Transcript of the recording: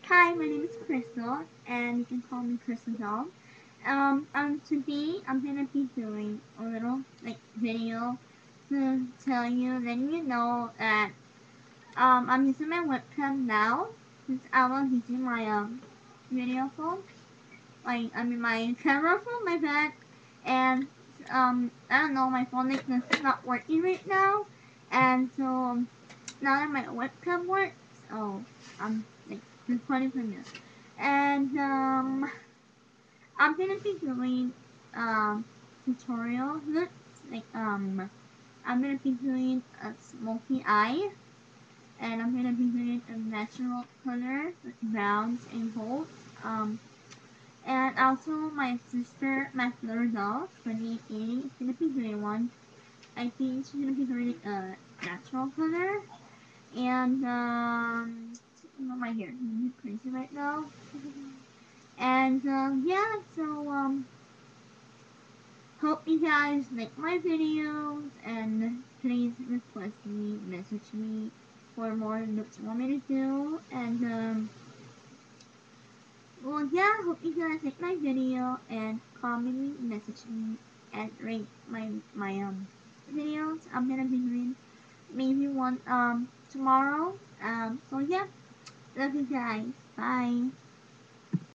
Hi, my name is Crystal, and you can call me Crystal Doll. Today I'm gonna be doing a little video to tell you, letting you know that I'm using my webcam now since I was using my video phone, my camera phone, my bad, and I don't know, my phone is not working right now, and so now that my webcam works, oh, I'm recording from this. And I'm gonna be doing tutorial looks I'm gonna be doing a smoky eye, and I'm gonna be doing a natural color with browns and golds. And also my sister, my little doll, 2880, is gonna be doing one. I think she's gonna be doing a natural color. And my hair is crazy right now. And yeah, so hope you guys like my videos, and please request me, message me for more looks you want me to do. And well, yeah, hope you guys like my video and comment me, message me, and rate my videos. I'm gonna be doing maybe one tomorrow. So yeah, love you guys. Bye.